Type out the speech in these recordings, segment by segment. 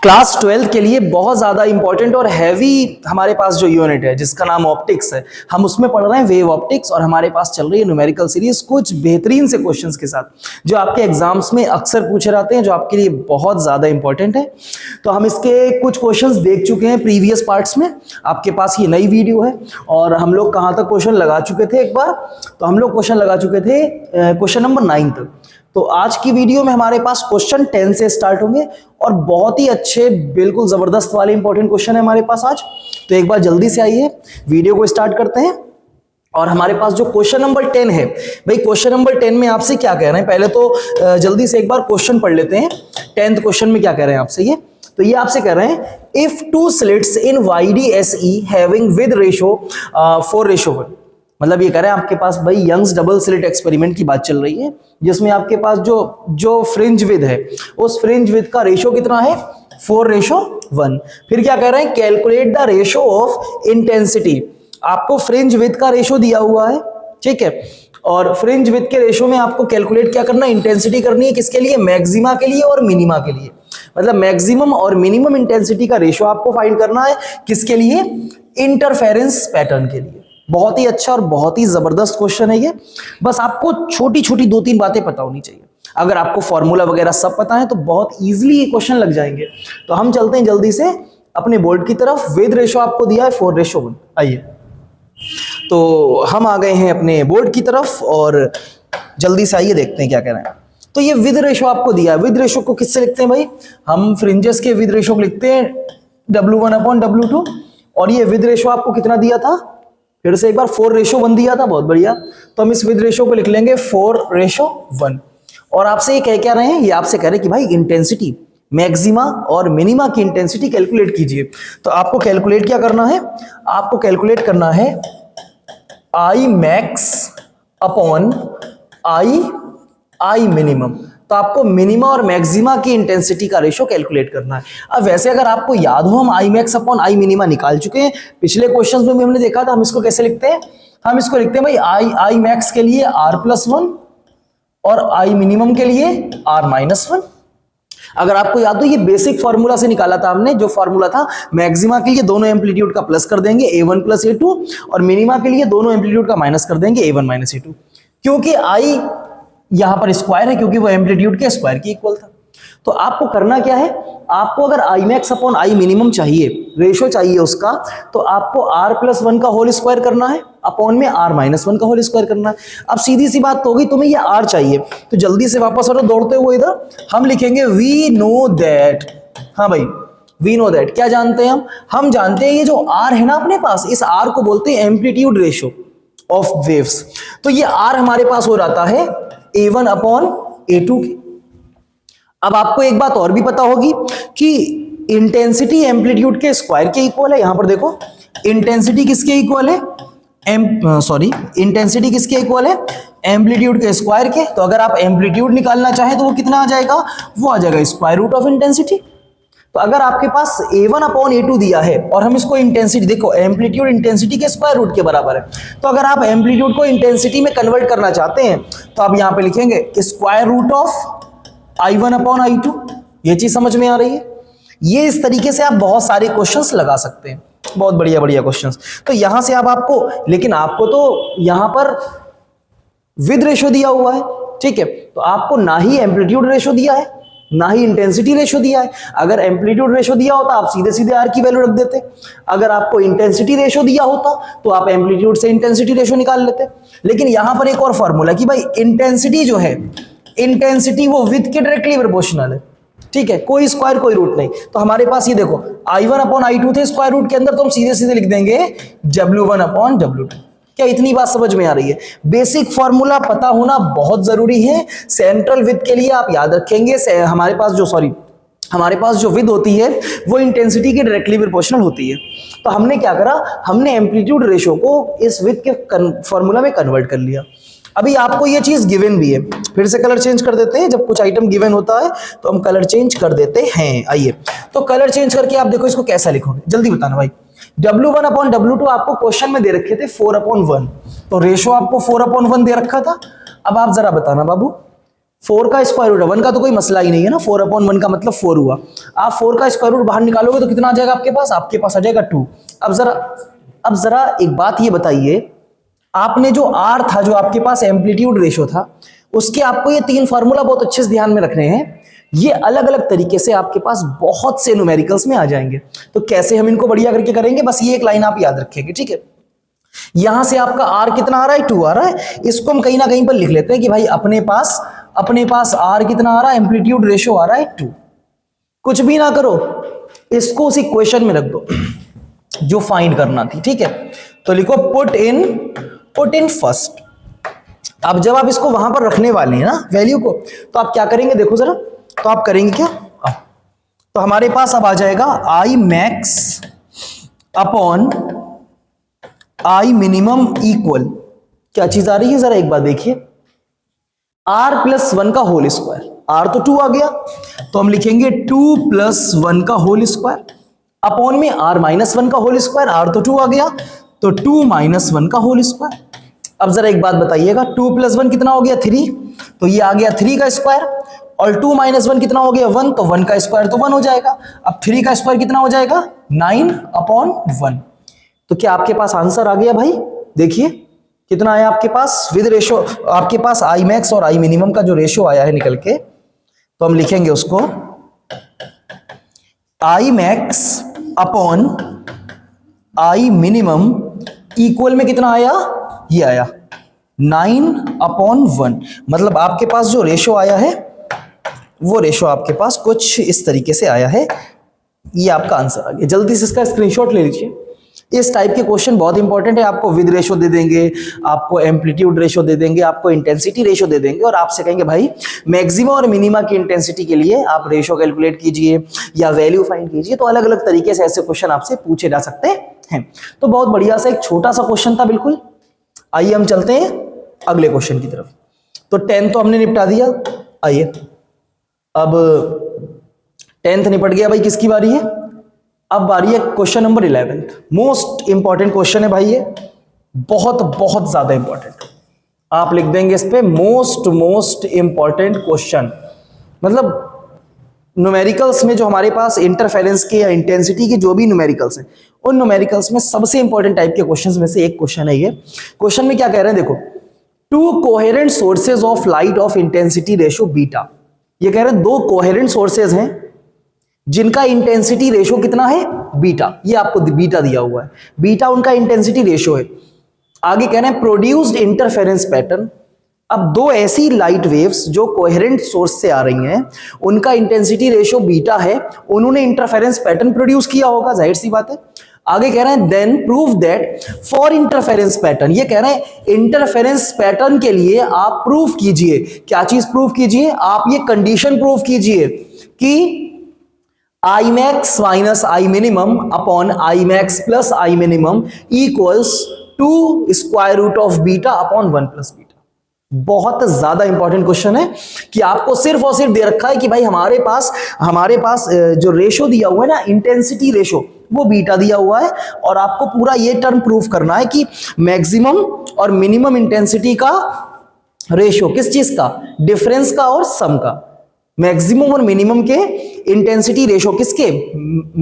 Class 12 के लिए बहुत ज़्यादा इंपॉर्टेंट और हैवी हमारे पास जो यूनिट है जिसका नाम ऑप्टिक्स है, हम उसमें पढ़ रहे हैं वेव ऑप्टिक्स। और हमारे पास चल रही है न्यूमेरिकल सीरीज कुछ बेहतरीन से क्वेश्चंस के साथ जो आपके एग्जाम्स में अक्सर पूछे जाते हैं, जो आपके लिए बहुत ज़्यादा इंपॉर्टेंट है। तो हम इसके कुछ क्वेश्चंस देख चुके हैं प्रीवियस पार्ट्स में, आपके पास ये नई वीडियो है। और हम लोग कहाँ तक क्वेश्चन लगा चुके थे एक बार, तो हम लोग क्वेश्चन लगा चुके थे क्वेश्चन नंबर 9 तक। तो आज की वीडियो में हमारे पास क्वेश्चन 10 से स्टार्ट होंगे और बहुत ही अच्छे बिल्कुल जबरदस्त वाले इंपॉर्टेंट क्वेश्चन है हमारे पास आज। तो एक बार जल्दी से आइए वीडियो को स्टार्ट करते हैं। और हमारे पास जो क्वेश्चन नंबर 10 है, भाई क्वेश्चन नंबर 10 में आपसे क्या कह रहे हैं, पहले तो जल्दी से एक बार क्वेश्चन पढ़ लेते हैं। 10th क्वेश्चन में क्या कह रहे हैं आपसे, ये आपसे कह रहे हैं if two slits in YDSE having with ratio 4:1, मतलब ये कह रहे हैं आपके पास भाई यंग्स डबल स्लिट एक्सपेरिमेंट की बात चल रही है, जिसमें आपके पास जो फ्रिंज विद है उस फ्रिंज विद का रेशो कितना है 4:1। फिर क्या कह रहे हैं, calculate the ratio of intensity. आपको फ्रिंज विद का रेशो दिया हुआ है, ठीक है, और फ्रिंज विद के रेशो में आपको कैलकुलेट क्या करना है, इंटेंसिटी करनी है। किसके लिए, मैक्सिमा के लिए और मिनिमा के लिए। मतलब मैक्सिमम और मिनिमम इंटेंसिटी का रेशो आपको फाइंड करना है, किसके लिए, इंटरफेरेंस पैटर्न के लिए। बहुत ही अच्छा और बहुत ही जबरदस्त क्वेश्चन है ये। बस आपको छोटी छोटी 2-3 बातें पता होनी चाहिए। अगर आपको फॉर्मूला वगैरह सब पता है तो बहुत इजीली ये क्वेश्चन लग जाएंगे। तो हम चलते हैं जल्दी से अपने बोर्ड की तरफ। विद रेशो आपको दिया है 4:1। आइए, तो हम आ गए हैं अपने बोर्ड की तरफ और जल्दी से आइए देखते हैं क्या कह रहे हैं। तो ये विद रेशो आपको दिया है। विद रेशो को किससे लिखते हैं भाई, हम फ्रिंजेस के विद रेशो को लिखते हैं W1/W2। और ये विद रेशो आपको कितना दिया था, फिर से एक बार 4:1 दिया था, बहुत बढ़िया। तो हम इस विद रेशो को लिख लेंगे 4:1। और आपसे ये कह क्या रहे हैं, ये आपसे कह रहे हैं कि भाई इंटेंसिटी मैक्सिमा और मिनिमा की इंटेंसिटी कैलकुलेट कीजिए। तो आपको कैलकुलेट क्या करना है, आपको कैलकुलेट करना है I max upon I minimum. तो आपको मिनिमा और मैक्सिमा की इंटेंसिटी का रेशो कैलकुलेट करना है। अब वैसे अगर आपको याद हो, हम I max upon I minima निकाल चुके हैं पिछले क्वेश्चंस में भी हमने देखा था। हम इसको कैसे लिखते हैं, हम इसको लिखते हैं भाई I max के लिए R+1 और I मिनिमम के लिए R-1। अगर आपको याद हो, ये बेसिक फॉर्मूला से निकाला था हमने, जो फॉर्मूला था मैक्सिमा के लिए दोनों एम्पलीट्यूड का प्लस कर देंगे A1 + A2 और मिनिमा के लिए दोनों एम्पलीट्यूड का माइनस कर देंगे A1 - A2। क्योंकि I यहां पर स्क्वायर है, क्योंकि वो एम्पलीट्यूड के स्क्वायर के इक्वल था। तो आपको करना क्या है, आपको अगर I max upon I minimum चाहिए, रेशो चाहिए उसका, तो आपको R+1 का होल स्क्वायर करना है अपॉन में R-1 का होल स्क्वायर करना है। अब सीधी सी बात होगी, तुम्हें ये R चाहिए तो जल्दी से वापस हटो दौड़ते हुए इधर, हम लिखेंगे वी नो दैट। हाँ भाई, वी नो दैट क्या जानते हैं हम जानते हैं ये जो R है ना अपने पास, इस R को बोलते हैं एम्पलीट्यूड रेशो ऑफ वेव्स। तो ये R हमारे पास हो जाता है A1/A2 की। अब आपको एक बात और भी पता होगी कि इंटेंसिटी एम्पलीट्यूड के स्क्वायर के इक्वल है। यहां पर देखो, इंटेंसिटी किसके इक्वल है, इंटेंसिटी किसके इक्वल है, एम्पलीट्यूड के स्क्वायर के। तो अगर आप एम्पलीट्यूड निकालना चाहें तो वो कितना आ जाएगा, वो आ जाएगा स्क्वायर रूट ऑफ इंटेंसिटी। तो अगर आपके पास A1/A2 दिया है और हम इसको इंटेंसिटी, देखो एम्पलीट्यूड इंटेंसिटी के स्क्वायर रूट के बराबर है, तो अगर आप एम्पलीट्यूड को इंटेंसिटी में कन्वर्ट करना चाहते हैं तो आप यहां पे लिखेंगे स्क्वायर रूट ऑफ I1/I2। ये चीज समझ में आ रही है। ये इस तरीके से आप बहुत सारे क्वेश्चंस लगा सकते हैं, बहुत बढ़िया बढ़िया क्वेश्चंस। तो यहां से अब आपको, लेकिन आपको तो यहां पर विद रेशो दिया हुआ है, ठीक है, तो आपको ना ही एम्पलीट्यूड रेशो दिया है ना ही इंटेंसिटी रेशो दिया है। अगर एम्पलीट्यूड रेशो दिया होता आप सीधे सीधे R की वैल्यू रख देते, अगर आपको इंटेंसिटी रेशो दिया होता तो आप एम्पलीट्यूड से इंटेंसिटी रेशो निकाल लेते। लेकिन यहां पर एक और फॉर्मूला कि भाई इंटेंसिटी जो है, इंटेंसिटी वो विद के डायरेक्टली प्रोपोर्शनल है, ठीक है, कोई स्क्वायर कोई रूट नहीं। तो हमारे पास ये देखो I1/I2 थे स्क्वायर रूट के अंदर, तो हम सीधे सीधे लिख देंगे W1/W2। क्या इतनी बात समझ में आ रही है। बेसिक फॉर्मूला पता होना बहुत जरूरी है। सेंट्रल विद के लिए आप याद रखेंगे, हमारे पास जो विद होती है वो इंटेंसिटी के डायरेक्टली प्रोपोर्शनल होती है। तो हमने क्या करा, हमने एम्पलीट्यूड रेशो को इस विद के फॉर्मूला में कन्वर्ट कर लिया। अभी आपको ये चीज गिवन भी है, फिर से कलर चेंज कर देते हैं। जब कुछ आइटम गिवन होता है तो हम कलर चेंज कर देते हैं। आइए, तो कलर चेंज करके आप देखो इसको कैसा लिखोगे, जल्दी बताना भाई। W1/W2 आपको क्वेश्चन में दे रखे थे 4/1, तो रेशो आपको 4/1 दे रखा था। अब आप जरा बताना बाबू, 4 का स्क्वायर रूट है, 1 का तो कोई मसला ही नहीं है ना, 4/1 का मतलब 4 हुआ। आप 4 का स्क्वायर रूट बाहर निकालोगे तो कितना आ जाएगा आपके पास? आपके पास आ जाएगा 2। अब जरा एक बात ये बताइए, आपने जो R था, जो आपके पास एम्पलीट्यूड रेशो था, उसके आपको ये 3 फार्मूला बहुत अच्छे से ध्यान में रखने हैं। ये अलग अलग तरीके से आपके पास बहुत से न्यूमेरिकल्स में आ जाएंगे। तो कैसे हम इनको बढ़िया करके करेंगे, बस ये एक लाइन आप याद रखेंगे, ठीक है। यहां से आपका R कितना आ रहा है? 2 आ रहा है। इसको हम कहीं ना कहीं पर लिख लेते हैं कि भाई अपने पास R कितना आ रहा है? एम्पलीट्यूड रेशो आ रहा है 2। कुछ भी ना करो, इसको उस इक्वेशन में रख दो जो फाइंड करना थी, ठीक है। तो लिखो पुट इन फर्स्ट। अब जब आप इसको वहां पर रखने वाले हैं ना वैल्यू को, तो आप क्या करेंगे देखो जरा, तो आप करेंगे क्या, तो हमारे पास अब आ जाएगा I max upon I minimum equal, क्या चीज आ रही है जरा एक बार देखिए, r+1 का होल स्क्वायर। r तो 2 आ गया, तो हम लिखेंगे 2+1 का होल स्क्वायर अपॉन में r-1 का होल स्क्वायर। r तो 2 आ गया, तो 2-1 का होल स्क्वायर। अब जरा एक बात बताइएगा, 2+1 कितना हो गया? 3, तो ये आ गया 3 का स्क्वायर, और 2-1 कितना हो गया? 1, तो 1 का स्क्वायर तो 1 हो जाएगा। अब 3 का स्क्वायर कितना हो जाएगा? 9/1। तो क्या आपके पास आंसर आ गया भाई? देखिए कितना आया आपके पास विद रेशो, आपके पास आई मैक्स और आई मिनिमम का जो रेशो आया है निकल के, तो हम लिखेंगे उसको I max upon I minimum equal में कितना आया? ये आया 9/1। मतलब आपके पास जो रेशो आया है वो रेशो आपके पास कुछ इस तरीके से आया है। ये आपका आंसर आ गया। जल्दी से इसका स्क्रीनशॉट ले लीजिए। इस टाइप के क्वेश्चन बहुत इंपॉर्टेंट है। आपको विद रेशो दे देंगे, आपको एम्पलीट्यूड रेशो दे देंगे, आपको इंटेंसिटी रेशो दे देंगे, और आपसे कहेंगे भाई मैक्सिमा और मिनिमा की इंटेंसिटी के लिए आप रेशो कैलकुलेट कीजिए या वैल्यू फाइंड कीजिए। तो अलग अलग तरीके से ऐसे क्वेश्चन आपसे पूछे जा सकते हैं। तो बहुत बढ़िया सा एक छोटा सा क्वेश्चन था बिल्कुल। आइए हम चलते हैं अगले क्वेश्चन की तरफ। तो 10 तो हमने निपटा दिया। आइए अब 10th निपट गया भाई, किसकी बारी है? अब बारी है question number 11। Most important question है भाई, ये बहुत बहुत ज्यादा इंपॉर्टेंट। आप लिख देंगे इस पे मोस्ट इंपॉर्टेंट क्वेश्चन। मतलब न्यूमेरिकल्स में जो हमारे पास इंटरफेरेंस के या इंटेंसिटी के जो भी न्यूमेरिकल्स हैं, उन न्यूमेरिकल्स में सबसे इंपॉर्टेंट टाइप के क्वेश्चंस में से एक क्वेश्चन है ये। क्वेश्चन में क्या कह रहे हैं देखो, 2 coherent sources of light of intensity ratio beta. ये कह रहे हैं 2 कोहेरेंट सोर्सेज हैं जिनका इंटेंसिटी रेशो कितना है? बीटा। ये आपको बीटा दिया हुआ है, बीटा उनका इंटेंसिटी रेशो है। आगे कह रहे हैं प्रोड्यूस्ड इंटरफेरेंस पैटर्न। अब 2 ऐसी लाइट वेव्स जो कोहेरेंट सोर्स से आ रही हैं, उनका इंटेंसिटी रेशो बीटा है, उन्होंने इंटरफेरेंस पैटर्न प्रोड्यूस किया होगा, जाहिर सी बात है। आगे कह रहे हैं then prove that for interference pattern. ये कह रहे हैं इंटरफेरेंस पैटर्न के लिए आप प्रूफ कीजिए। क्या चीज प्रूफ कीजिए? आप ये कंडीशन प्रूफ कीजिए कि I max minus I minimum upon I max plus I minimum equals 2 square root of beta upon 1 plus beta. बहुत ज्यादा इंपॉर्टेंट क्वेश्चन है कि आपको सिर्फ और सिर्फ दे रखा है कि भाई हमारे पास जो रेशो दिया हुआ है ना, इंटेंसिटी रेशो, वो बीटा दिया हुआ है, और आपको पूरा ये टर्म प्रूफ करना है कि मैक्सिमम और मिनिमम इंटेंसिटी का रेशो किस चीज का? डिफरेंस का और सम का। मैक्सिमम और मिनिमम के इंटेंसिटी रेशो किसके?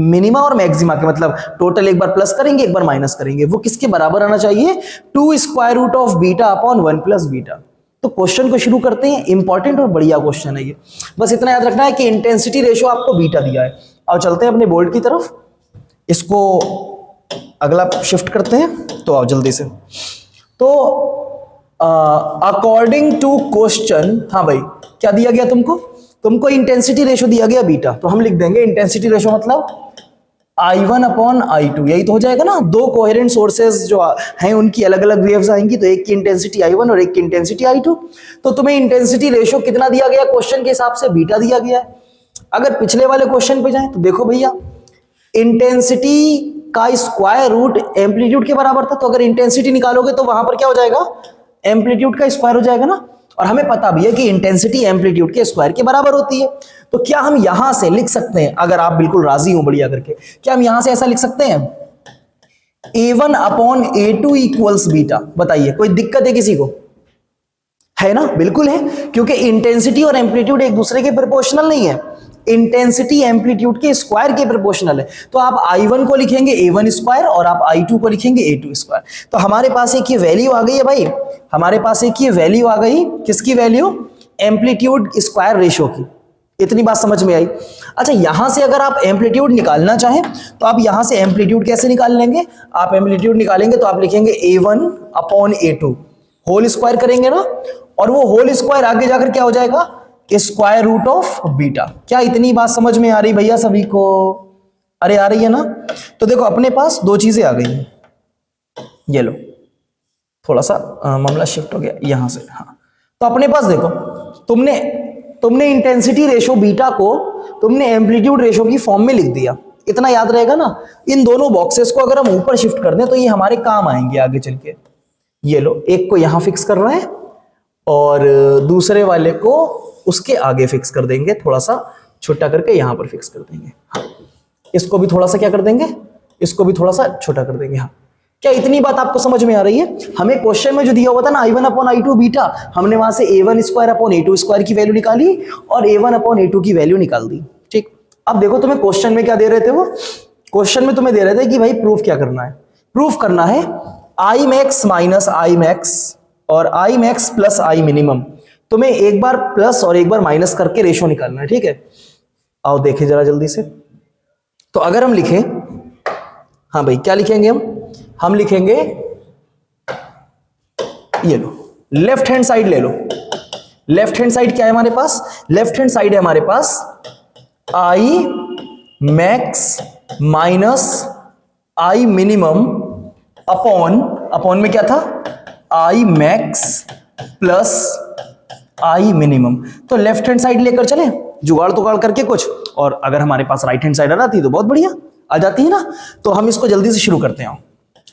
मिनिमा और मैक्सिमा के। मतलब टोटल एक बार प्लस करेंगे, एक बार माइनस करेंगे, वो किसके बराबर आना चाहिए? 2 square root of beta upon 1 plus beta. तो क्वेश्चन को शुरू करते हैं। इंपॉर्टेंट और बढ़िया क्वेश्चन है ये। बस इतना याद रखना है कि इंटेंसिटी रेशो आपको बीटा दिया है। और चलते हैं अपने बोर्ड की तरफ, इसको अगला शिफ्ट करते हैं। तो आओ जल्दी से। तो अकॉर्डिंग टू क्वेश्चन, हाँ भाई क्या दिया गया तुमको इंटेंसिटी रेशो दिया गया बीटा। तो हम लिख देंगे इंटेंसिटी रेशो मतलब I1 अपॉन I2। यही तो हो जाएगा ना। 2 कोहेरेंट सोर्सेज जो हैं उनकी अलग अलग वेव्स आएंगी, तो एक की इंटेंसिटी I1 और एक की इंटेंसिटी I2। तो तुम्हें इंटेंसिटी रेशो कितना दिया गया? क्वेश्चन के हिसाब से बीटा दिया गया है। अगर पिछले वाले क्वेश्चन पे जाएं तो देखो भैया, इंटेंसिटी का स्क्वायर रूट एम्पलीट्यूड के बराबर था। तो अगर इंटेंसिटी निकालोगे तो वहां पर क्या हो जाएगा? एम्पलीट्यूड का स्क्वायर हो जाएगा ना। और हमें पता भी है कि इंटेंसिटी एम्पलीट्यूड के स्क्वायर के बराबर होती है। तो क्या हम यहां से लिख सकते हैं, अगर आप बिल्कुल राजी हो बढ़िया करके, क्या हम यहां से ऐसा लिख सकते हैं A1 upon A2 equals beta? बताइए, कोई दिक्कत है किसी को? है ना, बिल्कुल है, क्योंकि इंटेंसिटी और एम्पलीट्यूड एक दूसरे के प्रोपोर्शनल नहीं है, इंटेंसिटी एम्पलीट्यूड के स्क्वायर के प्रोपोर्शनल है। तो आप I1 को लिखेंगे A1 स्क्वायर और आप I2 को लिखेंगे A2 स्क्वायर। तो हमारे पास एक ये वैल्यू आ गई है भाई, हमारे पास एक ये वैल्यू आ गई, किसकी वैल्यू, एम्पलीट्यूड स्क्वायर रेशियो की। इतनी बात समझ में आई। अच्छा, यहां से अगर आप एम्पलीट्यूड निकालना चाहें तो आप यहां से एम्पलीट्यूड कैसे निकाल लेंगे, आप एम्पलीट्यूड निकालेंगे तो आप लिखेंगे A1 upon A2 whole square करेंगे ना, और वो होल स्क्वायर आगे जाकर क्या हो जाएगा, स्क्वायर रूट ऑफ बीटा। क्या इतनी बात समझ में आ रही भैया सभी को? अरे आ रही है ना। तो देखो अपने पास दो चीजें आ गई हैं, ये लो, थोड़ा सा मामला शिफ्ट हो गया यहां से। हाँ, तो अपने पास देखो, तुमने इंटेंसिटी रेशो बीटा को तुमने एम्पलीट्यूड रेशो की फॉर्म में लिख दिया, इतना याद रहेगा ना। इन दोनों बॉक्सेस को अगर हम ऊपर शिफ्ट कर दें तो ये हमारे काम आएंगे आगे चल के। ये लो, एक को यहां फिक्स कर रहे हैं और दूसरे वाले को उसके आगे फिक्स कर देंगे, थोड़ा सा छोटा करके यहां पर फिक्स कर देंगे। हाँ, इसको भी थोड़ा सा क्या कर देंगे, इसको भी थोड़ा सा छोटा कर देंगे। हाँ, क्या इतनी बात आपको समझ में आ रही है? हमें क्वेश्चन में जो दिया हुआ था ना I1 अपॉन I2 बीटा, हमने वहां से A1 square upon A2 square की वैल्यू निकाली और A1 अपॉन A2 की वैल्यू निकाल दी। ठीक, अब देखो तुम्हें क्वेश्चन में क्या दे रहे थे, वो क्वेश्चन में तुम्हें दे रहे थे कि भाई प्रूफ क्या करना है, प्रूफ करना है I max minus I max और I max plus I minimum. तुम्हें एक बार प्लस और एक बार माइनस करके रेशो निकालना है। ठीक है, आओ देखें जरा जल्दी से। तो अगर हम लिखें, हाँ भाई क्या लिखेंगे हम लिखेंगे, ये लो, लेफ्ट हैंड साइड ले लो। लेफ्ट हैंड साइड क्या है हमारे पास, लेफ्ट हैंड साइड है हमारे पास I max minus I minimum upon में क्या था, I max plus I minimum. तो लेफ्ट हैंड साइड लेकर चले, जुगाड़ तुगाड़ करके कुछ, और अगर हमारे पास राइट हैंड साइड आ जाती है तो बहुत बढ़िया आ जाती है ना। तो हम इसको जल्दी से शुरू करते हैं।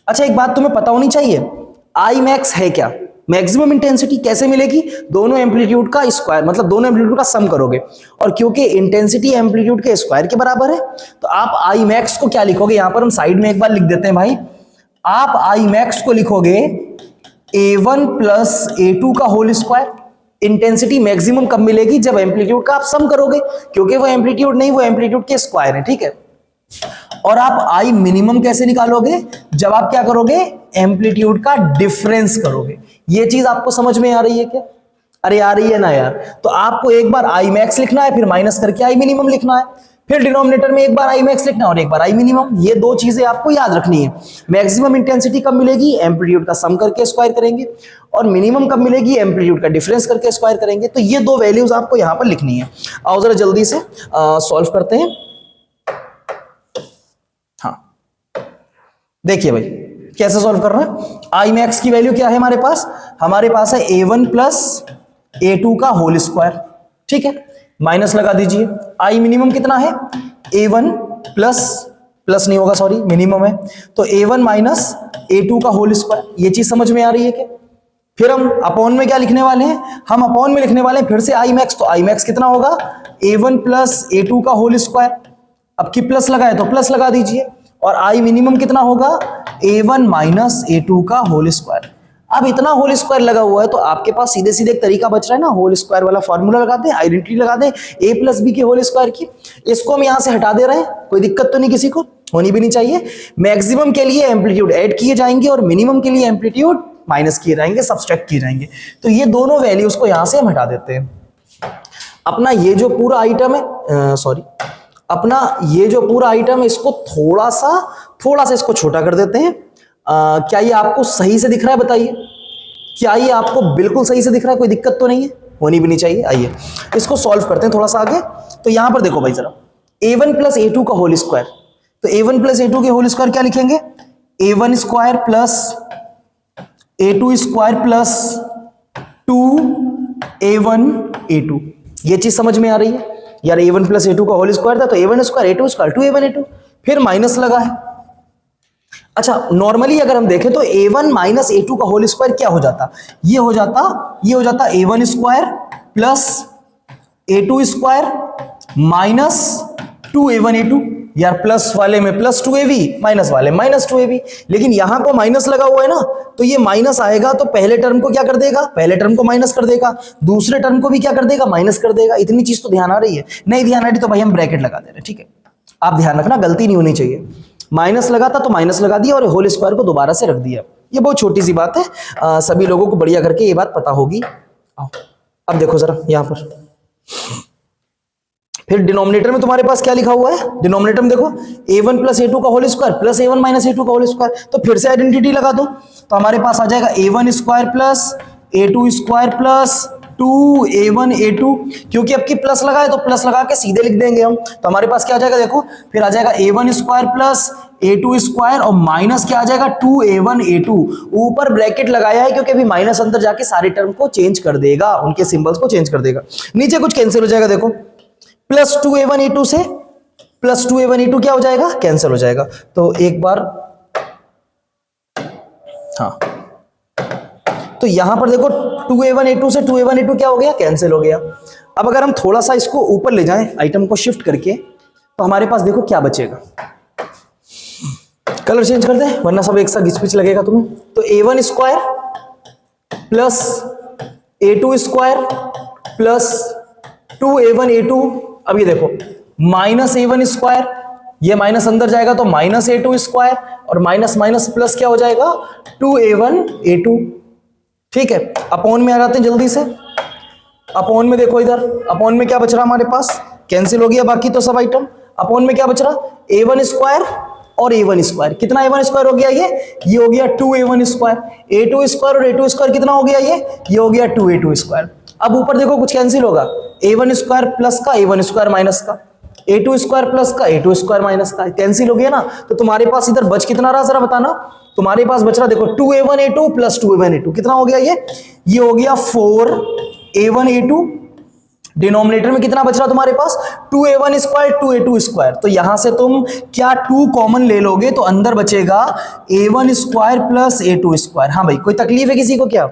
अच्छा, एक बात तुम्हें पता होनी चाहिए, I मैक्स है क्या, मैक्सिमम इंटेंसिटी कैसे मिलेगी, दोनों एम्पलीट्यूड का स्क्वायर, मतलब दोनों एम्पलीट्यूड का सम करोगे, और क्योंकि इंटेंसिटी एम्पलीट्यूड के स्क्वायर के बराबर है तो आप I मैक्स को क्या लिखोगे, यहां पर हम साइड में एक बार लिख देते हैं भाई, आप I मैक्स को लिखोगे A1 प्लस A2 का होल स्क्वायर। इंटेंसिटी मैक्सिमम कब मिलेगी, जब एम्पलीट्यूड का आप सम करोगे, क्योंकि वो एम्पलीट्यूड नहीं, वो एम्पलीट्यूड के स्क्वायर है। ठीक है, और आप I मिनिमम कैसे निकालोगे, जब आप क्या करोगे, एम्पलीट्यूड का डिफरेंस करोगे। ये चीज आपको समझ में आ रही है क्या? अरे आ रही है ना यार। तो आपको एक बार I मैक्स लिखना है, फिर माइनस करके I मिनिमम लिखना है, फिर डिनोमिनेटर में एक बार I मैक्स लिखना है और एक बार I मिनिमम। ये दो चीजें आपको याद रखनी है। मैक्सिमम इंटेंसिटी कब मिलेगी, एम्पलीट्यूड का सम करके स्क्वायर करेंगे, और मिनिमम कब मिलेगी, एम्पलीट्यूड का डिफरेंस करके स्क्वायर करेंगे। तो ये दो वैल्यूज आपको यहां पर लिखनी है। आओ जरा जल्दी से सॉल्व करते हैं। हाँ, देखिए भाई कैसे सॉल्व कर रहे हैं। I मैक्स की वैल्यू क्या है हमारे पास है A1 प्लस A2 का होल स्क्वायर। ठीक है, माइनस लगा दीजिए। I मिनिमम कितना है, A1 प्लस नहीं होगा, सॉरी मिनिमम है, तो A1 माइनस A2 का होल स्क्वायर। ये चीज समझ में आ रही है क्या? फिर हम अपॉन में क्या लिखने वाले हैं, हम अपॉन में लिखने वाले हैं फिर से I मैक्स। तो I मैक्स कितना होगा, A1 प्लस A2 का होल स्क्वायर। अब की प्लस लगाए तो प्लस लगा दीजिए, और I मिनिमम कितना होगा, A1 माइनस A2 का होल स्क्वायर। अब इतना होल स्क्वायर लगा हुआ है तो आपके पास सीधे सीधे एक तरीका बच रहा है ना, होल स्क्वायर वाला फॉर्मूला लगा दें, आइडेंटिटी लगा दें a प्लस बी के होल स्क्वायर की। इसको हम यहां से हटा दे रहे हैं, कोई दिक्कत तो नहीं, किसी को होनी भी नहीं चाहिए। मैक्सिमम के लिए एम्पलीट्यूड ऐड किए जाएंगे और मिनिमम के लिए एम्पलीट्यूड माइनस किए जाएंगे, सब्सट्रैक्ट किए जाएंगे। तो ये दोनों वैल्यूज को यहां से हम हटा देते हैं। अपना ये जो पूरा आइटम है, अपना ये जो पूरा आइटम है, इसको थोड़ा सा इसको छोटा कर देते हैं। क्या ये आपको सही से दिख रहा है, बताइए, क्या ये आपको बिल्कुल सही से दिख रहा है, कोई दिक्कत तो नहीं है, होनी भी नहीं चाहिए। आइए इसको सॉल्व करते हैं थोड़ा सा आगे। तो यहां पर देखो भाई जरा, A1 प्लस A2 का होल स्क्वायर, तो A1 प्लस A2 के होल स्क्वायर क्या लिखेंगे, A1 square plus A2 square plus 2A1 A2। ये चीज समझ में आ रही है यार, A1 प्लस A2 का होल स्क्वायर था तो A1 square A2 square 2A1 A2, फिर माइनस लगा है। अच्छा, नॉर्मली अगर हम देखें तो A1 माइनस A2 का होल स्क्वायर क्या हो जाता, ये हो जाता A1 square plus A2 square minus 2A1 A2। यार प्लस वाले में प्लस 2ab, माइनस वाले माइनस 2ab, लेकिन यहां को माइनस लगा हुआ है ना, तो ये माइनस आएगा तो पहले टर्म को क्या कर देगा, पहले टर्म को माइनस कर देगा, दूसरे टर्म को भी क्या कर देगा, माइनस कर देगा। इतनी चीज तो ध्यान आ रही है, नहीं ध्यान आ रही तो भाई हम ब्रैकेट लगा दे रहे हैं, ठीक है। आप ध्यान रखना, गलती नहीं होनी चाहिए। माइनस लगा था तो माइनस लगा दिया और होल स्क्वायर को दोबारा से रख दिया। ये बहुत छोटी सी बात है, सभी लोगों को बढ़िया करके ये बात पता होगी। अब देखो जरा यहां पर, फिर डिनोमिनेटर में तुम्हारे पास क्या लिखा हुआ है, डिनोमिनेटर में देखो a1 प्लस a2 का whole square plus a1 minus a2 का होल स्क्वायर, तो फिर से आइडेंटिटी लगा दो, तो हमारे पास आ जाएगा a1 square plus a2 square plus 2a1 a2, क्योंकि अब की प्लस लगा है तो प्लस लगा के सीधे लिख देंगे हम, तो हमारे पास क्या आ जाएगा, देखो फिर आ जाएगा a1 square plus a2 square और माइनस क्या आ जाएगा 2a1 a2, ऊपर ब्रैकेट लगाया है क्योंकि अभी माइनस अंदर जाके सारे टर्म को चेंज कर देगा, उनके सिंबल्स को चेंज कर देगा। नीचे कुछ कैंसिल हो जाएगा, देखो प्लस 2a1 a2 से प्लस 2a1 a2 क्या हो जाएगा, कैंसिल हो जाएगा। तो एक बार हाँ, तो यहां पर देखो 2a1 a2 से 2a1 a2 क्या हो गया, कैंसिल हो गया। अब अगर हम थोड़ा सा इसको ऊपर ले जाएं आइटम को शिफ्ट करके, तो हमारे पास देखो क्या बचेगा, कलर चेंज कर दे वरना सब एक साथ घिच-पिच लगेगा तुम्हें। तो a1 square plus a2 square plus 2a1 a2, अब ये देखो माइनस a1 स्क्वायर, ये माइनस अंदर जाएगा तो माइनस a2 स्क्वायर और माइनस माइनस प्लस क्या हो जाएगा 2a1 a2, ठीक है। अपॉन में आ जाते हैं जल्दी से, अपॉन में देखो इधर, अपॉन में क्या बच रहा हमारे पास, कैंसिल हो गया बाकी तो सब आइटम। अपॉन में क्या बच रहा, a1 स्क्वायर और a1 स्क्वायर, कितना a1 स्क्वायर हो गया, ये हो गया 2a1 स्क्वायर, a2 स्क्वायर और a2 स्क्वायर कितना हो गया, ये हो गया 2a2 स्क्वायर। अब ऊपर देखो कुछ कैंसिल होगा, a1 स्क्वायर प्लस का a1 स्क्वायर माइनस का, a2 स्क्वायर प्लस का a2 स्क्वायर माइनस का, कैंसिल हो गया ना। तो तुम्हारे पास इधर बच कितना रहा जरा बताना, तुम्हारे पास बच रहा देखो 2a1 a2 plus 2a1 a2 कितना हो गया, ये हो गया 4a1 a2। डिनोमिनेटर में कितना बच रहा तुम्हारे पास 2a1 स्क्वायर 2a2 स्क्वायर, तो यहां से तुम क्या 2 कॉमन ले लोगे तो अंदर बचेगा a1 square plus a2 square. हाँ भाई कोई तकलीफ है किसी को क्या,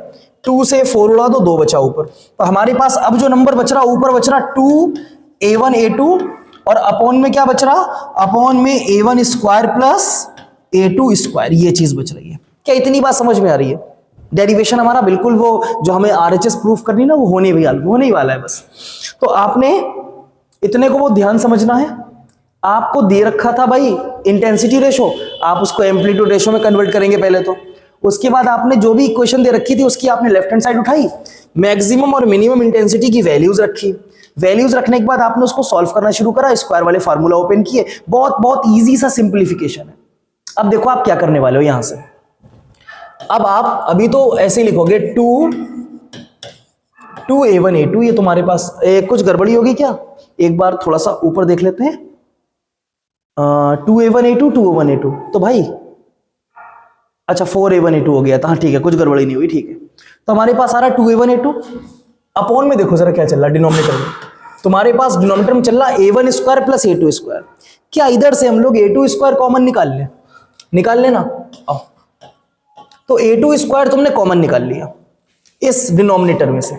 2 से 4 उड़ा दो, 2 बचा ऊपर, तो हमारे पास अब जो नंबर बच रहा ऊपर बच रहा 2a1 a2 और अपॉन में क्या बच रहा, अपॉन में a1 square plus a2 square, ये चीज बच रही है। क्या इतनी बात समझ में आ रही है, डेरिवेशन हमारा बिल्कुल वो जो हमें RHS प्रूफ करनी ना वो होने ही वाला है बस। तो आपने इतने को वो ध्यान समझना है, आपको दे रखा था भाई इंटेंसिटी रेशो, आप उसको एम्पलीट्यूड रेशो में कन्वर्ट करेंगे पहले तो, उसके बाद आपने जो भी इक्वेशन दे रखी थी उसकी आपने लेफ्ट हैंड साइड उठाई, मैक्सिमम और मिनिमम इंटेंसिटी की वैल्यूज रखी, वैल्यूज रखने के बाद आपने उसको सॉल्व करना शुरू करा, स्क्वायर वाले फार्मूला ओपन किए, बहुत बहुत ईजी सा सिंप्लीफिकेशन है। अब देखो आप क्या करने वाले हो यहां से, अब आप अभी तो ऐसे ही लिखोगे 2a1 a2, ये तुम्हारे पास कुछ गड़बड़ी होगी क्या, एक बार थोड़ा सा ऊपर देख लेते हैं, 2a1 a2 2a1 a2, तो भाई अच्छा 4a1 a2 हो गया था, हाँ ठीक है कुछ गड़बड़ी नहीं हुई, ठीक है। तो हमारे पास आ रहा 2a1 a2, अपॉन में देखो जरा क्या चल रहा डिनोमिनेटर में, तुम्हारे पास डिनोमिनेटर में चल रहा a1 square plus a2 square, क्या इधर से हम लोग a2 स्क्वायर कॉमन निकाल लेना, आओ। तो a2 स्क्वायर तुमने कॉमन निकाल लिया इस डिनोमिनेटर में से,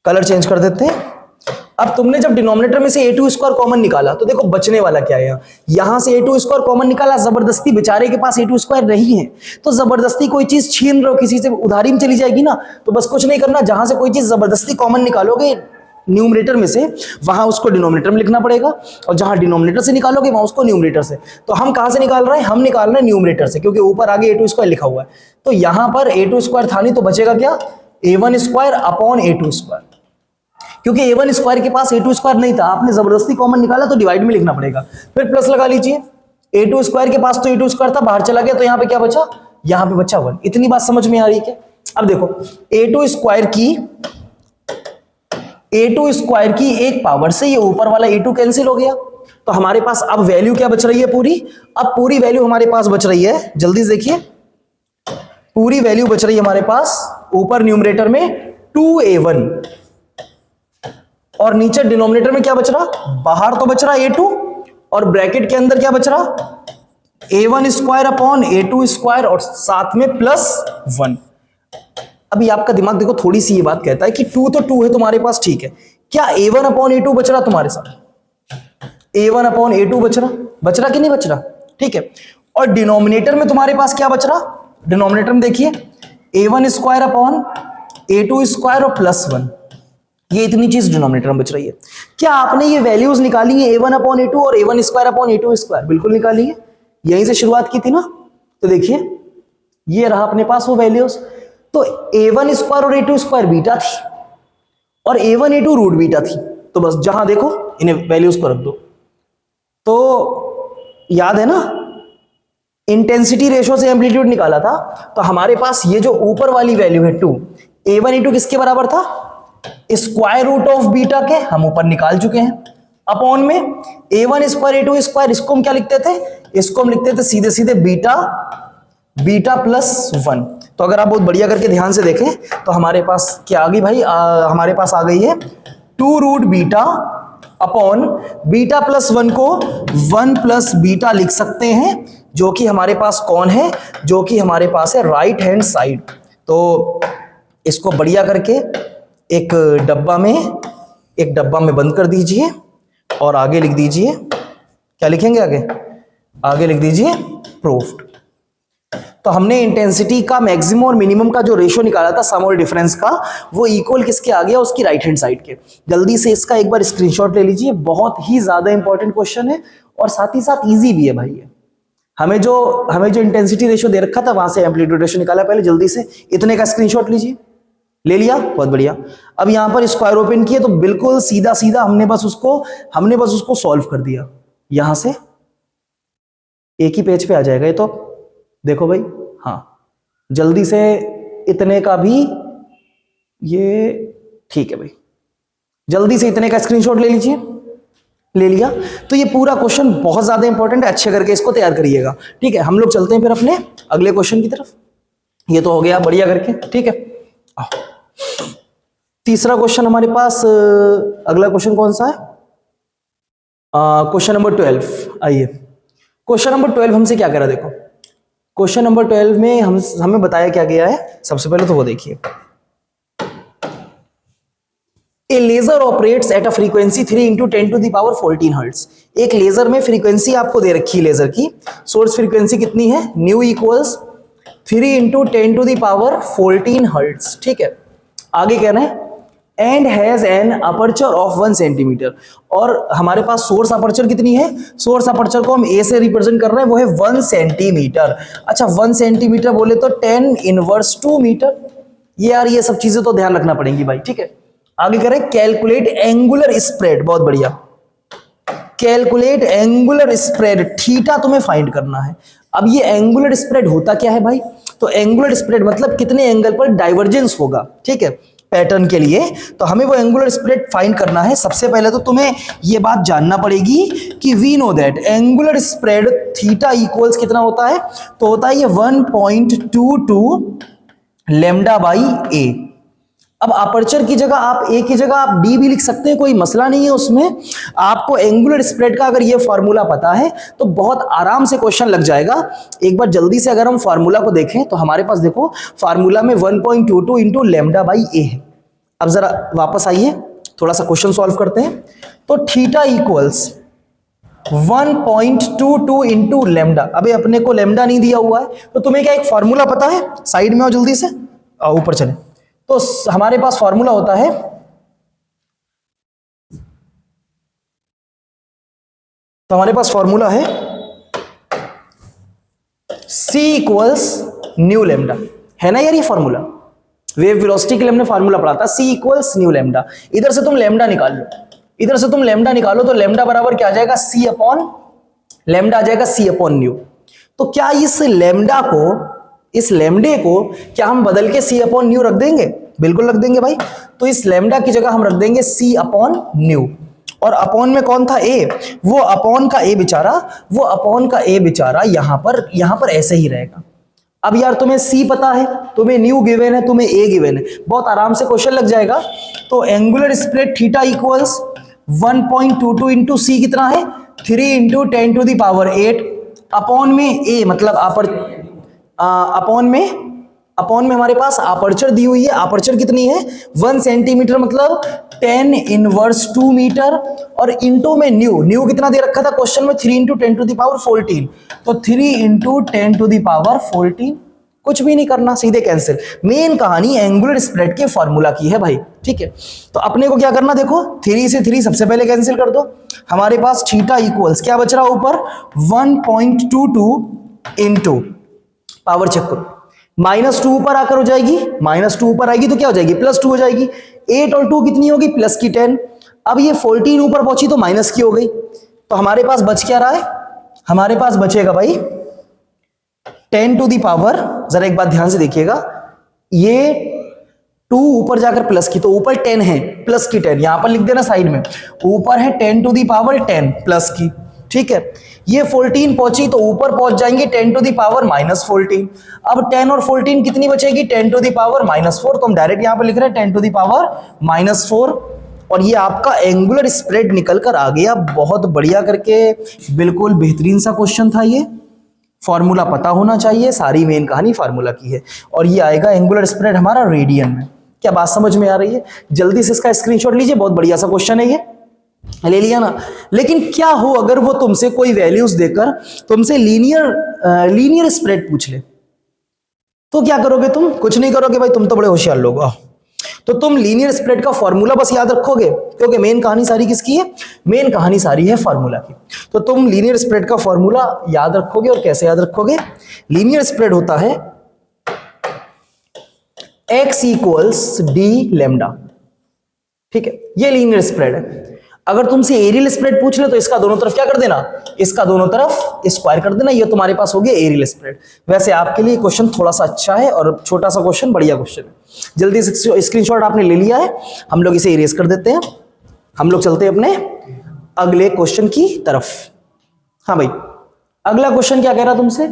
कलर चेंज कर देते हैं। अब तुमने जब डिनोमिनेटर में से a2 स्क्वायर कॉमन निकाला तो देखो बचने वाला क्या है, यहां से a2 स्क्वायर कॉमन निकाला, जबरदस्ती बेचारे के पास a2 स्क्वायर नहीं है, तो जबरदस्ती कोई चीज छीन रहे हो किसी से, उधारी में चली जाएगी ना, तो बस कुछ नहीं करना, जहां से कोई चीज जबरदस्ती कॉमन निकालोगे न्यूमरेटर में से, वहां उसको डिनोमिनेटर में लिखना पड़ेगा, और जहां डिनोमिनेटर से निकालोगे वहां उसको न्यूमरेटर से। तो हम कहां से निकाल रहे हैं, हम निकाल रहे हैं न्यूमरेटर से, क्योंकि ऊपर आगे a2 स्क्वायर लिखा हुआ है, तो यहां पर a2 स्क्वायर था नहीं, तो बचेगा क्या a1 square upon a2 square, क्योंकि a1 स्क्वायर के पास a2 स्क्वायर नहीं था, आपने जबरदस्ती कॉमन निकाला तो डिवाइड में लिखना पड़ेगा, फिर प्लस लगा लीजिए, a2 स्क्वायर के पास तो a2 स्क्वायर था, बाहर चला गया, तो यहाँ पे क्या बचा, यहाँ पे बचा 1। इतनी बात समझ में आ रही है क्या। अब देखो a2 स्क्वायर की एक पावर से ये ऊपर वाला a2 कैंसिल हो गया, तो हमारे पास अब वैल्यू क्या बच रही है पूरी, अब पूरी वैल्यू हमारे पास बच रही है, जल्दी से देखिए, पूरी वैल्यू बच रही है हमारे पास ऊपर न्यूमरेटर में 2a1 और नीचे डिनोमिनेटर में क्या बच रहा, बाहर तो बच रहा a2 और ब्रैकेट के अंदर क्या बच रहा a1 square upon a2 square और साथ में प्लस 1। अभी आपका दिमाग देखो थोड़ी सी ये बात कहता है कि 2 तो 2 है तुम्हारे पास, ठीक है, क्या a1 अपॉन a2 बच रहा तुम्हारे साथ, a1 अपॉन a2 बच रहा, बच रहा कि नहीं बच रहा? ठीक है। और डिनोमिनेटर में तुम्हारे पास क्या बच रहा? डिनोमिनेटर में देखिए a1 square upon a2 square और प्लस 1, ये इतनी चीज डिनोमिनेटर में बच रही है। क्या आपने ये वैल्यूज निकाली है a1 अपॉन a2 और a1 square upon a2 square? बिल्कुल निकाली है, यहीं से शुरुआत की थी ना। तो देखिए ये रहा अपने पास वो वैल्यूज। तो a1 स्क्वायर और a2 स्क्वायर बीटा थी और a1 a2 रूट बीटा थी। तो बस जहां देखो इन्हें वैल्यूज को रख दो। तो याद है ना, इंटेंसिटी रेशो से एम्पलीट्यूड निकाला था, तो हमारे पास ये जो ऊपर वाली वैल्यू है 2, a1 a2 किसके बराबर था? स्क्वायर रूट ऑफ बीटा के, हम ऊपर निकाल चुके हैं। अपॉन में a1 स्क्वायर a2 स्क्वायर, इसको हम क्या लिखते थे? इसको हम लिखते थे सीधे सीधे बीटा प्लस 1। तो अगर आप बहुत बढ़िया करके ध्यान से देखें तो हमारे पास क्या आ गई भाई? हमारे पास आ गई है 2 root beta upon beta plus 1 को 1 प्लस बीटा लिख सकते हैं, जो कि हमारे पास कौन है? जो कि हमारे पास है राइट हैंड साइड। तो इसको बढ़िया करके एक डब्बा में बंद कर दीजिए और आगे लिख दीजिए, क्या लिखेंगे आगे? आगे लिख दीजिए प्रूफ्ड। तो हमने इंटेंसिटी का मैक्सिमम और मिनिमम का जो रेशो निकाला था सम और डिफरेंस का, वो इक्वल किसके आ गया? उसकी राइट हैंड साइड के। जल्दी से इसका एक बार स्क्रीनशॉट ले लीजिए, बहुत ही ज्यादा इंपॉर्टेंट क्वेश्चन है और साथ ही साथ इजी भी है भाई ये। हमें जो इंटेंसिटी रेशो दे रखा था वहां से एम्पलीट्यूड रेशो निकाला, पहले जल्दी से इतने का स्क्रीनशॉट लीजिए। ले लिया? बहुत बढ़िया। अब यहां पर स्क्वायर ओपन किए तो बिल्कुल सीधा सीधा हमने बस उसको सॉल्व कर दिया। यहां से एक ही पेज पे आ जाएगा ये तो, देखो भाई। हाँ, जल्दी से इतने का भी ये ठीक है भाई, जल्दी से इतने का स्क्रीनशॉट ले लीजिए। ले लिया? तो ये पूरा क्वेश्चन बहुत ज्यादा इंपॉर्टेंट है, अच्छे करके इसको तैयार करिएगा। ठीक है, हम लोग चलते हैं फिर अपने अगले क्वेश्चन की तरफ। ये तो हो गया बढ़िया करके, ठीक है। तीसरा क्वेश्चन हमारे पास, अगला क्वेश्चन कौन सा है? Question number 12। आइए, क्वेश्चन नंबर 12 हमसे क्या कह रहा है? देखो क्वेश्चन नंबर 12 में हमें बताया क्या गया है। सबसे पहले तो वो देखिए, a laser operates at a frequency 3 into 10 to the power 14 hertz. एक लेजर में फ्रीक्वेंसी आपको दे रखी है लेजर की, सोर्स फ्रीक्वेंसी कितनी है? Nu equals 3 into 10 to the power 14 hertz. ठीक है, आगे कह रहे हैं and has an aperture of 1 centimetre. और हमारे पास सोर्स अपर्चर कितनी है? सोर्स अपर्चर को हम ए से रिप्रेजेंट कर रहे हैं, वो है 1 सेंटीमीटर। अच्छा, 1 सेंटीमीटर बोले तो 10 इनवर्स 2 मीटर। ये यार ये सब चीजें तो ध्यान रखना पड़ेंगी भाई। ठीक है, आगे करें कैलकुलेट एंगुलर स्प्रेड। बहुत बढ़िया, कैलकुलेट एंगुलर स्प्रेड, थीटा तुम्हें फाइंड करना है। अब ये एंगुलर स्प्रेड होता क्या है भाई? तो एंगुलर स्प्रेड मतलब कितने एंगल पर डाइवर्जेंस होगा, ठीक है, पैटर्न के लिए। तो हमें वो एंगुलर स्प्रेड फाइंड करना है। सबसे पहले तो तुम्हें ये बात जानना पड़ेगी कि we know that angular spread theta equals कितना होता है? तो होता है ये 1.22 लैम्डा बाई ए। अब अपर्चर की जगह आप ए की जगह आप डी भी लिख सकते हैं, कोई मसला नहीं है उसमें। आपको एंगुलर स्प्रेड का अगर ये फार्मूला पता है तो बहुत आराम से क्वेश्चन लग जाएगा। एक बार जल्दी से अगर हम फार्मूला को देखें तो हमारे पास देखो फार्मूला में 1.22 इंटू लैम्डा बाई ए है। अब जरा वापस आइए, थोड़ा सा क्वेश्चन सॉल्व करते हैं। तो थीटा इक्वल्स 1.22 इंटू लैम्डा। अबे अपने को लैम्डा नहीं दिया हुआ है, तो तुम्हें क्या एक फार्मूला पता है? साइड में आओ जल्दी से, आओ ऊपर चले। तो हमारे पास फॉर्मूला होता है, तो हमारे पास फॉर्मूला है C इक्वल्स न्यू लैम्डा, है ना यार ये फॉर्मूला? वेव वेलोसिटी के लिए हमने फॉर्मूला पढ़ा था, C इक्वल्स न्यू लैम्डा। इधर से तुम लैम्डा निकाल लो, इधर से तुम लैम्डा निकालो तो लैम्डा बराबर क्या आ जाएगा? C अपॉन लैम्डा आ जाएगा C अपॉन न्यू। तो क्या इस लैम्डा को, इस लैम्डे को क्या हम बदल के C अपॉन न्यू रख देंगे? बिल्कुल रख देंगे भाई। तो इस लैम्डा की जगह हम रख देंगे C अपॉन न्यू। और अपॉन में कौन था? ए। वो अपॉन का ए बेचारा यहां पर ऐसे ही रहेगा। अब यार तुम्हें C पता है, तुम्हें न्यू गिवन है, तुम्हें ए गिवन है, बहुत आराम से क्वेश्चन लग जाएगा। तो angular spread theta equals 1.22 into C कितना है? 3 into 10 to the power 8 upon में ए, मतलब अपॉन में अपॉन में हमारे पास अपर्चर दी हुई है, अपर्चर कितनी है 1 सेंटीमीटर मतलब 10 इनवर्स 2 मीटर, और इंटू में न्यू कितना दे रखा था क्वेश्चन में 3 इंटू 10 टू द पावर 14, तो 3 इंटू 10 टू द पावर 14, कुछ भी नहीं करना, सीधे कैंसिल। मेन कहानी एंगुलर स्प्रेड के फॉर्मूला की है भाई, ठीक है। तो अपने को क्या करना, देखो 3 से 3 सबसे पहले कैंसिल कर दो, हमारे पास थीटा इक्वल्स क्या बच रहा ऊपर 1.22 इंटू पावर चेक करो, -2 ऊपर आकर हो जाएगी, -2 ऊपर आएगी तो क्या हो जाएगी +2 हो जाएगी, 8 और 2 कितनी होगी प्लस की 10, अब ये 14 ऊपर पहुंची तो माइनस की हो गई, तो हमारे पास बच क्या रहा है, हमारे पास बचेगा भाई 10 टू दी पावर, जरा एक बात ध्यान से देखिएगा, ये 2 ऊपर जाकर प्लस की, तो ऊपर 10 है प्लस की 10, यहां पर लिख देना साइड में, ऊपर है 10 टू दी पावर 10 प्लस की, ठीक है। ये 14 पहुंची तो ऊपर पहुंच जाएंगे 10 टू दी पावर -14, अब 10 और 14 कितनी बचेगी 10 टू दी पावर -4, तो हम डायरेक्ट यहां पर लिख रहे हैं 10 टू दी पावर -4, और ये आपका एंगुलर स्प्रेड निकल कर आ गया, बहुत बढ़िया करके, बिल्कुल बेहतरीन सा क्वेश्चन था ये, फॉर्मूला पता होना चाहिए, सारी मेन कहानी फार्मूला की है, और ये आएगा एंगुलर स्प्रेड हमारा रेडियन में। क्या बात समझ में आ रही है, जल्दी से इसका स्क्रीनशॉट लीजिए, बहुत बढ़िया सा क्वेश्चन है ये, ले लिया ना। लेकिन क्या हो अगर वो तुमसे कोई वैल्यूज देकर तुमसे लीनियर स्प्रेड पूछ ले, तो क्या करोगे तुम, कुछ नहीं करोगे भाई, तुम तो बड़े होशियार लोग हो, तो तुम लीनियर स्प्रेड का फॉर्मूला बस याद रखोगे, क्योंकि मेन कहानी सारी किसकी है, मेन कहानी सारी है फॉर्मूला की। तो तुम लीनियर स्प्रेड का फॉर्मूला याद रखोगे, और कैसे याद रखोगे, लीनियर स्प्रेड होता है x इक्वल्स डी लैम्डा, ठीक है, ये लीनियर स्प्रेड है। अगर तुमसे एरियल स्प्रेड पूछ ले तो इसका दोनों तरफ क्या कर देना, इसका दोनों तरफ स्क्वायर कर देना, ये तुम्हारे पास हो गया एरियल स्प्रेड। वैसे आपके लिए क्वेश्चन थोड़ा सा अच्छा है और छोटा सा क्वेश्चन, बढ़िया क्वेश्चन है। जल्दी से स्क्रीनशॉट आपने ले लिया है, हम लोग इसे इरेज कर देते हैं, हम लोग चलते हैं अपने अगले क्वेश्चन की तरफ। हाँ भाई, अगला क्वेश्चन क्या कह रहा तुमसे,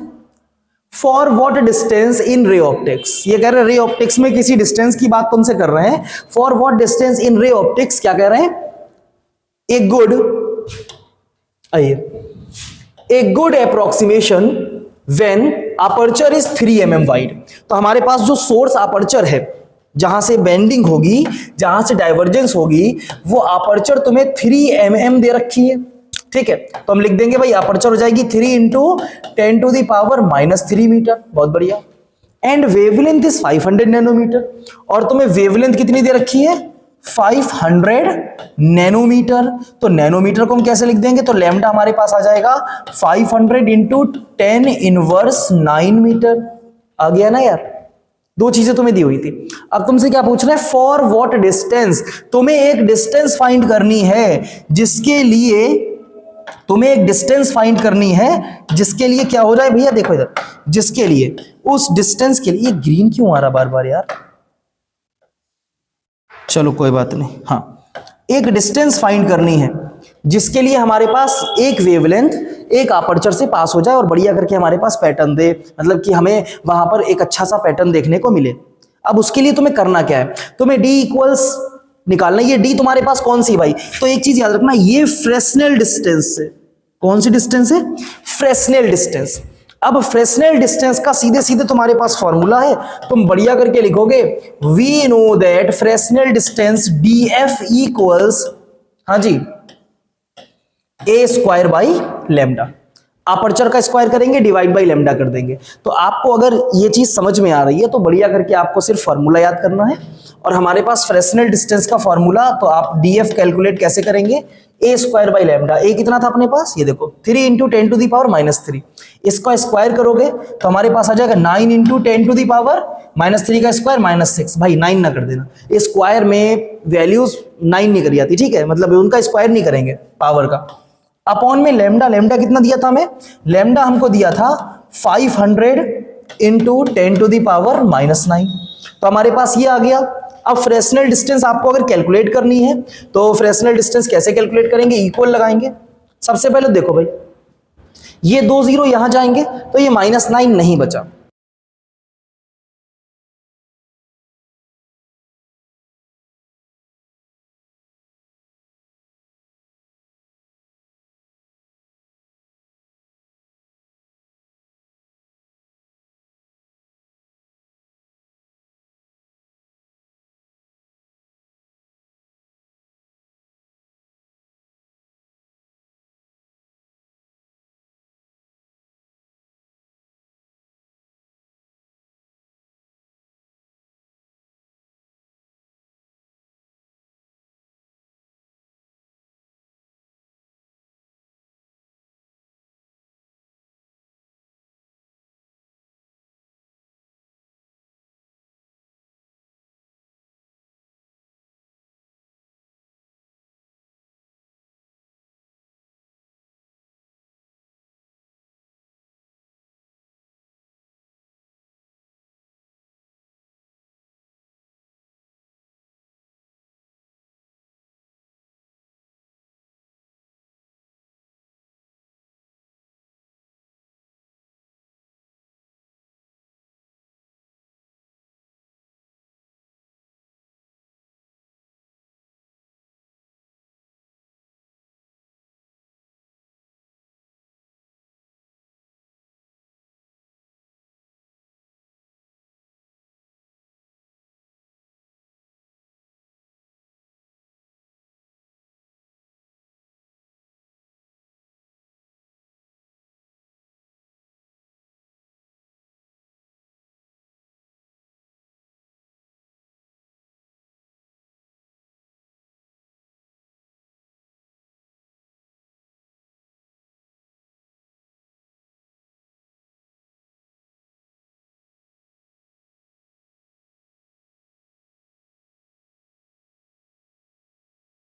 for what distance in ray optics, ये कह रहे हैं रे ऑप्टिक्स में किसी डिस्टेंस की बात तुमसे कर रहे हैं, for what distance in ray optics क्या कह रहे हैं, a good approximation when aperture is 3 mm wide। तो हमारे पास जो सोर्स अपर्चर है, जहां से बेंडिंग होगी, जहां से डाइवर्जेंस होगी, वो अपर्चर तुम्हें 3 mm दे रखी है, ठीक है। तो हम लिख देंगे भाई अपर्चर हो जाएगी 3 into 10 to the power -3 metre, बहुत बढ़िया, एंड वेवलेंथ इज 500 नैनोमीटर, और तुम्हें वेवलेंथ कितनी दे रखी है 500 नैनोमीटर। तो नैनोमीटर को हम कैसे लिख देंगे, तो लैम्डा हमारे पास आ जाएगा 500 इंटू 10 इनवर्स 9 मीटर, आ गया ना यार, दो चीजें तुम्हें दी हुई थी। अब तुमसे क्या पूछ रहे हैं, फॉर व्हाट डिस्टेंस, तुम्हें एक डिस्टेंस फाइंड करनी है, जिसके लिए तुम्हें एक डिस्टेंस फाइंड करनी है, जिसके लिए क्या हो जाए भैया, देखो इधर, जिसके लिए, उस डिस्टेंस के लिए, ग्रीन क्यों आ रहा बार बार यार, चलो कोई बात नहीं, हाँ, एक डिस्टेंस फाइंड करनी है, जिसके लिए हमारे पास एक वेवलेंथ एक अपर्चर से पास हो जाए और बढ़िया करके हमारे पास पैटर्न दे, मतलब कि हमें वहां पर एक अच्छा सा पैटर्न देखने को मिले। अब उसके लिए तुम्हें करना क्या है, तुम्हें डी इक्वल्स निकालना। ये डी तुम्हारे पास कौन सी भाई, तो एक चीज याद रखना, ये फ्रेस्नेल डिस्टेंस है, कौन सी डिस्टेंस है, फ्रेस्नेल डिस्टेंस। अब फ्रेस्नेल डिस्टेंस का सीधे सीधे तुम्हारे पास फॉर्मूला है, तुम बढ़िया करके लिखोगे, we know that Fresnel distance DF equals, हाँ जी, A square by lambda, aperture का स्क्वायर करेंगे डिवाइड बाई लैम्डा कर देंगे। तो आपको अगर ये चीज समझ में आ रही है तो बढ़िया करके आपको सिर्फ फॉर्मूला याद करना है, और हमारे पास फ्रेस्नेल डिस्टेंस का फॉर्मूला, तो आप डीएफ कैलकुलेट कैसे करेंगे, ए स्क्वायर बाई लैम्डा, ए कितना था अपने पास, ये देखो 3 इंटू 10 टू दी पावर -3, इसका स्क्वायर करोगे तो हमारे पास आ जाएगा 9 इंटू 10 टू दी पावर -3 का स्क्वायर -6, भाई 9 ना कर देना, स्क्वायर में वैल्यूज 9 नहीं करी जाती, ठीक है, मतलब उनका स्क्वायर नहीं करेंगे पावर का। अपॉन में लैम्डा, लैम्डा कितना दिया था हमें, लैम्डा हमको दिया था 500 इंटू 10 टू दी पावर -9, तो हमारे पास ये आ गया। अब फ्रेस्नेल डिस्टेंस आपको अगर कैलकुलेट करनी है तो फ्रेस्नेल डिस्टेंस कैसे कैलकुलेट करेंगे, इक्वल लगाएंगे। सबसे पहले देखो भाई, ये 2 0 यहां जाएंगे तो ये -9 नहीं बचा,